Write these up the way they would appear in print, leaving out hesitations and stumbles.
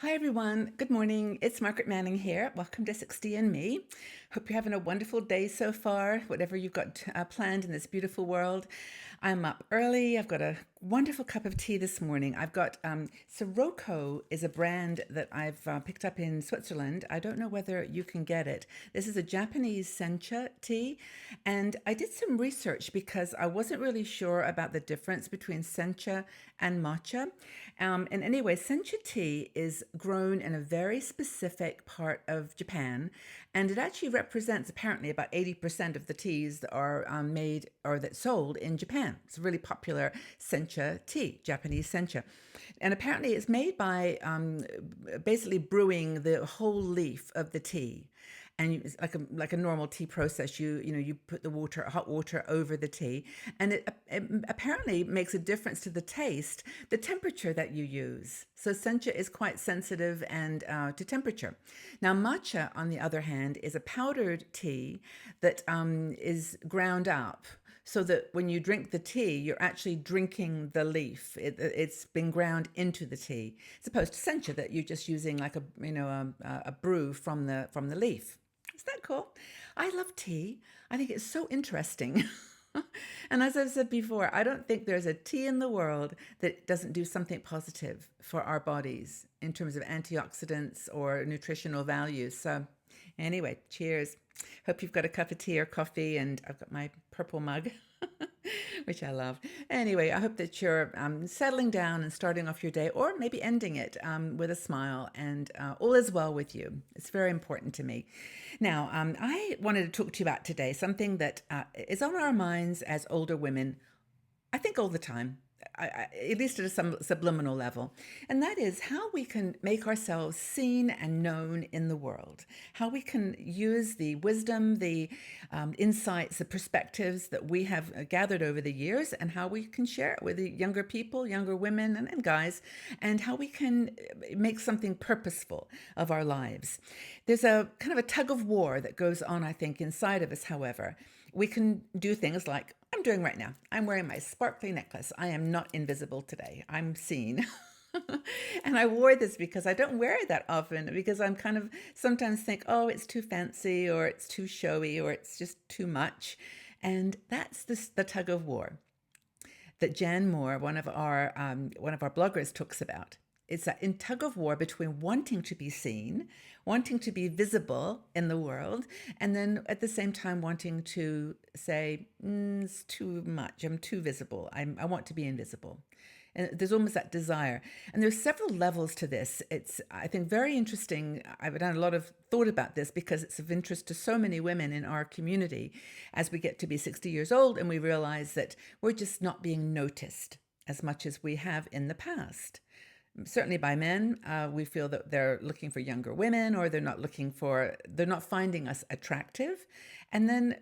Hi everyone, good morning. It's Margaret Manning here. Welcome to 60 and Me. Hope you're having a wonderful day so far, whatever you've got planned in this beautiful world. I'm up early. I've got a wonderful cup of tea this morning. I've got Sirocco is a brand that I've picked up in Switzerland. I don't know whether you can get it. This is a Japanese sencha tea, and I did some research because I wasn't really sure about the difference between sencha and matcha. And anyway, sencha tea is grown in a very specific part of Japan, and it actually represents apparently about 80% of the teas that are made or that sold in Japan. It's a really popular sencha tea, Japanese sencha. And apparently it's made by basically brewing the whole leaf of the tea. And it's like a normal tea process. You put the hot water over the tea, and it apparently makes a difference to the taste, the temperature that you use. So sencha is quite sensitive and to temperature. Now matcha, on the other hand, is a powdered tea that is ground up, so that when you drink the tea, you're actually drinking the leaf. It's been ground into the tea, as opposed to sencha that you're just using like a brew from the leaf. Is that cool? I love tea. I think it's so interesting. And as I've said before, I don't think there's a tea in the world that doesn't do something positive for our bodies in terms of antioxidants or nutritional values. So, anyway, cheers. Hope you've got a cup of tea or coffee, and I've got my purple mug, which I love. Anyway, I hope that you're settling down and starting off your day, or maybe ending it with a smile, and all is well with you. It's very important to me. Now, I wanted to talk to you about today something that is on our minds as older women, I think all the time, at least at a subliminal level, and that is how we can make ourselves seen and known in the world, how we can use the wisdom, the insights, the perspectives that we have gathered over the years, and how we can share it with the younger people, younger women and guys, and how we can make something purposeful of our lives. There's a kind of a tug of war that goes on, I think, inside of us, however. We can do things like I'm doing right now. I'm wearing my sparkly necklace. I am not invisible today. I'm seen. And I wore this because I don't wear it that often, because I'm kind of sometimes think, oh, it's too fancy, or it's too showy, or it's just too much. And that's the tug of war that Jan Moore, one of our bloggers, talks about. It's that in tug of war between wanting to be seen, wanting to be visible in the world, and then at the same time wanting to say, it's too much, I'm too visible, I want to be invisible. And there's almost that desire. And there's several levels to this. It's, I think, very interesting. I've done a lot of thought about this because it's of interest to so many women in our community as we get to be 60 years old and we realize that we're just not being noticed as much as we have in the past. Certainly by men, we feel that they're looking for younger women, or they're not finding us attractive. And then,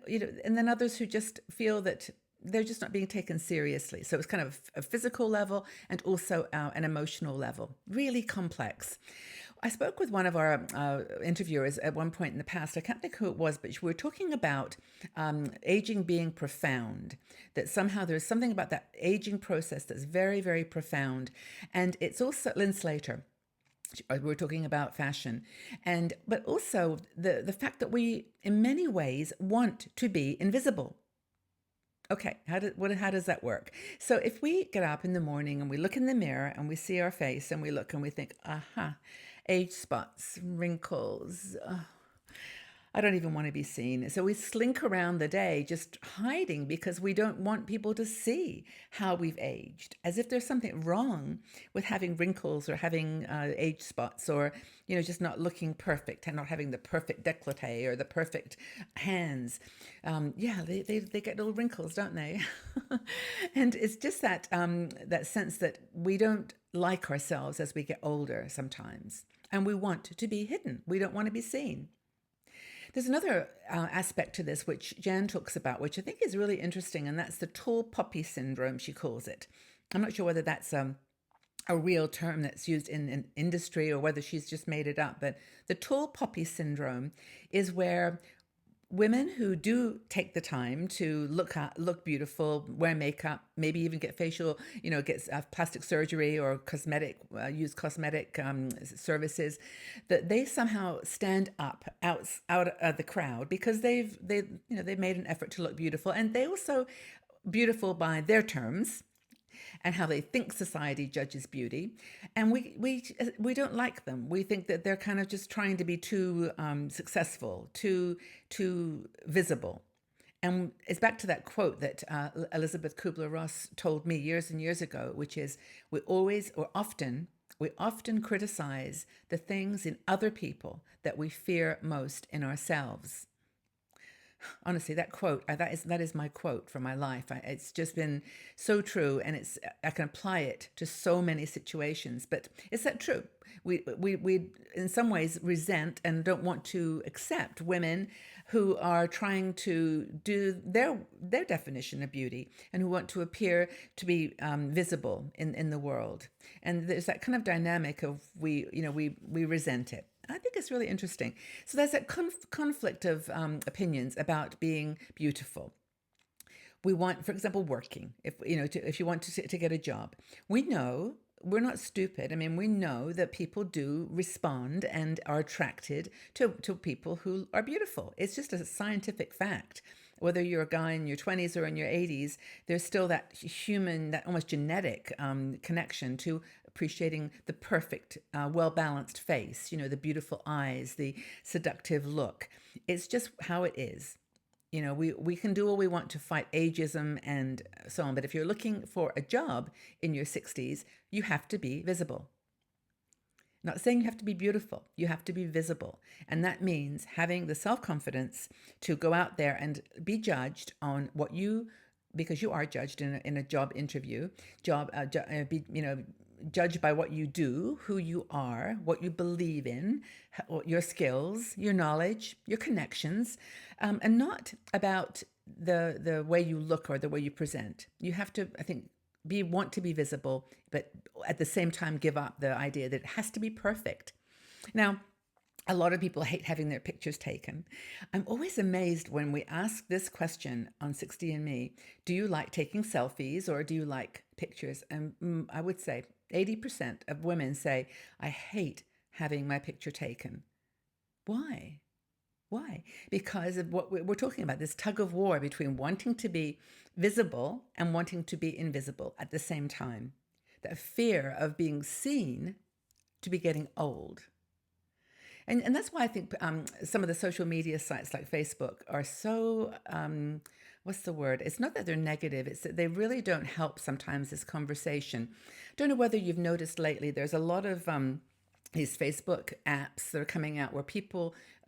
and then others who just feel that they're just not being taken seriously. So it's kind of a physical level and also an emotional level, really complex. I spoke with one of our interviewers at one point in the past. I can't think who it was, but we were talking about aging being profound, that somehow there's something about that aging process that's very, very profound. And it's also Lynn Slater. We're talking about fashion, but also the fact that we, in many ways, want to be invisible. Okay, how does that work? So if we get up in the morning and we look in the mirror and we see our face and we look and we think, aha, age spots, wrinkles, I don't even want to be seen. So we slink around the day just hiding because we don't want people to see how we've aged, as if there's something wrong with having wrinkles or having age spots, or just not looking perfect and not having the perfect décolleté or the perfect hands. Yeah, they get little wrinkles, don't they? And it's just that sense that we don't like ourselves as we get older sometimes, and we want to be hidden. We don't want to be seen. There's another aspect to this which Jan talks about, which I think is really interesting, and that's the tall poppy syndrome, she calls it. I'm not sure whether that's a real term that's used in industry or whether she's just made it up, but the tall poppy syndrome is where women who do take the time to look beautiful, wear makeup, maybe even get facial, get plastic surgery or use cosmetic services, that they somehow stand up out of the crowd because they've made an effort to look beautiful, and they also beautiful by their terms and how they think society judges beauty, and we don't like them. We think that they're kind of just trying to be too successful, too visible. And it's back to that quote that Elizabeth Kubler-Ross told me years and years ago, which is, we often criticize the things in other people that we fear most in ourselves. Honestly, that quote, that is my quote for my life. It's just been so true, and I can apply it to so many situations. But is that true? We in some ways resent and don't want to accept women who are trying to do their definition of beauty and who want to appear to be visible in the world. And there's that kind of dynamic of we resent it. I think it's really interesting. So there's that conflict of opinions about being beautiful. We want, for example, working. If you want to get a job, we know we're not stupid. I mean, we know that people do respond and are attracted to people who are beautiful. It's just a scientific fact. Whether you're a guy in your 20s or in your 80s, there's still that human, that almost genetic connection to appreciating the perfect, well-balanced face, the beautiful eyes, the seductive look. It's just how it is. We can do all we want to fight ageism and so on, but if you're looking for a job in your 60s, you have to be visible. Not saying you have to be beautiful, you have to be visible. And that means having the self-confidence to go out there and be judged on because you are judged in a job interview, judged by what you do, who you are, what you believe in, your skills, your knowledge, your connections, and not about the way you look or the way you present. You have to, I think, want to be visible, but at the same time give up the idea that it has to be perfect. Now, a lot of people hate having their pictures taken. I'm always amazed when we ask this question on 60andMe, do you like taking selfies or do you like pictures? And I would say 80% of women say, I hate having my picture taken. Why? Why? Because of what we're talking about, this tug of war between wanting to be visible and wanting to be invisible at the same time. That fear of being seen to be getting old. And that's why I think some of the social media sites like Facebook are so, what's the word? It's not that they're negative, it's that they really don't help sometimes this conversation. Don't know whether you've noticed lately, there's a lot of these Facebook apps that are coming out where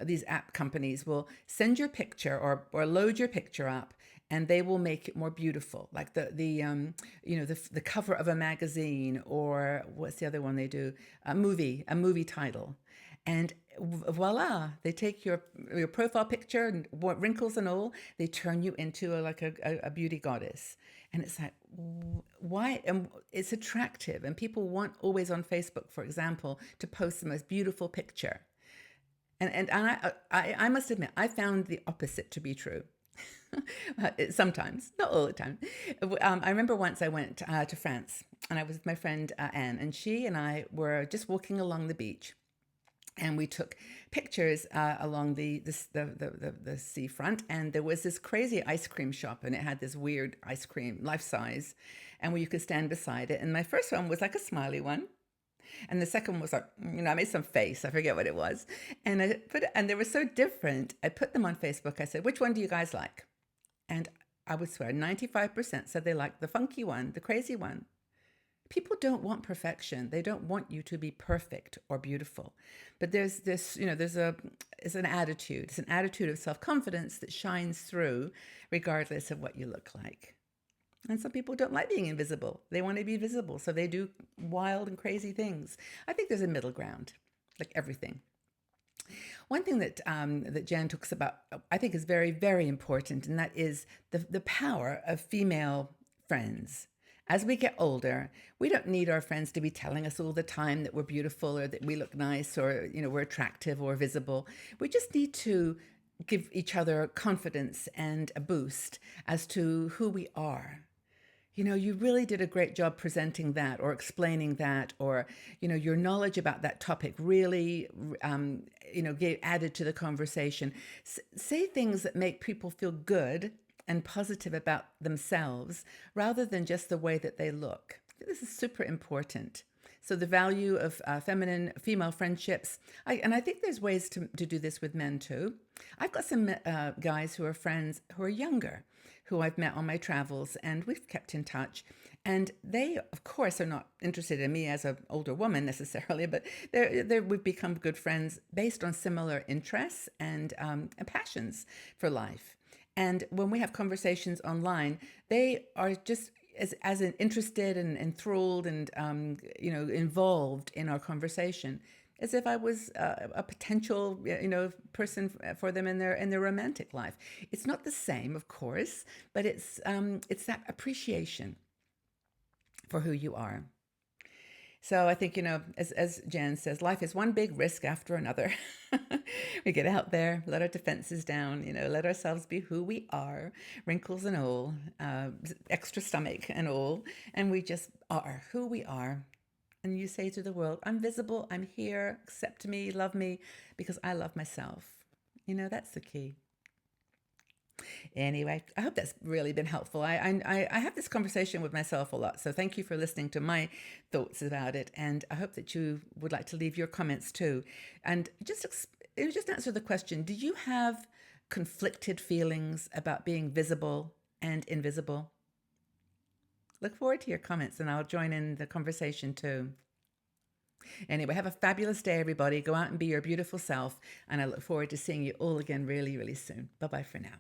these app companies will send your picture or load your picture up, and they will make it more beautiful, like the cover of a magazine, or what's the other one they do? A movie title. And voila, they take your profile picture and wrinkles and all, they turn you into a beauty goddess. And it's like, why? And it's attractive. And people want always on Facebook, for example, to post the most beautiful picture. And I must admit, I found the opposite to be true. Sometimes, not all the time. I remember once I went to France, and I was with my friend Anne, and she and I were just walking along the beach. And we took pictures along the seafront, and there was this crazy ice cream shop, and it had this weird ice cream, life size, and where you could stand beside it. And my first one was like a smiley one, and the second one was like, I made some face, I forget what it was, and they were so different. I put them on Facebook. I said, which one do you guys like? And I would swear 95% said they liked the funky one, the crazy one. People don't want perfection. They don't want you to be perfect or beautiful. But there's this, it's an attitude. It's an attitude of self-confidence that shines through regardless of what you look like. And some people don't like being invisible. They want to be visible, so they do wild and crazy things. I think there's a middle ground, like everything. One thing that Jan talks about, I think, is very, very important, and that is the power of female friends. As we get older, we don't need our friends to be telling us all the time that we're beautiful or that we look nice or we're attractive or visible. We just need to give each other confidence and a boost as to who we are. You really did a great job presenting that or explaining that, or, your knowledge about that topic really, added to the conversation. Say things that make people feel good and positive about themselves rather than just the way that they look. This is super important. So the value of female friendships, and I think there's ways to do this with men too. I've got some guys who are friends who are younger, who I've met on my travels, and we've kept in touch. And they, of course, are not interested in me as an older woman necessarily, but we've become good friends based on similar interests and passions for life. And when we have conversations online, they are just as interested and enthralled and involved in our conversation as if I was a potential person for them in their romantic life. It's not the same, of course, but it's that appreciation for who you are. So I think, as Jan says, life is one big risk after another. We get out there, let our defenses down, let ourselves be who we are, wrinkles and all, extra stomach and all, and we just are who we are. And you say to the world, I'm visible, I'm here, accept me, love me, because I love myself. That's the key. Anyway, I hope that's really been helpful. I have this conversation with myself a lot, so thank you for listening to my thoughts about it, and I hope that you would like to leave your comments too. And just answer the question, do you have conflicted feelings about being visible and invisible? Look forward to your comments, and I'll join in the conversation too. Anyway, have a fabulous day, everybody. Go out and be your beautiful self, and I look forward to seeing you all again really, really soon. Bye-bye for now.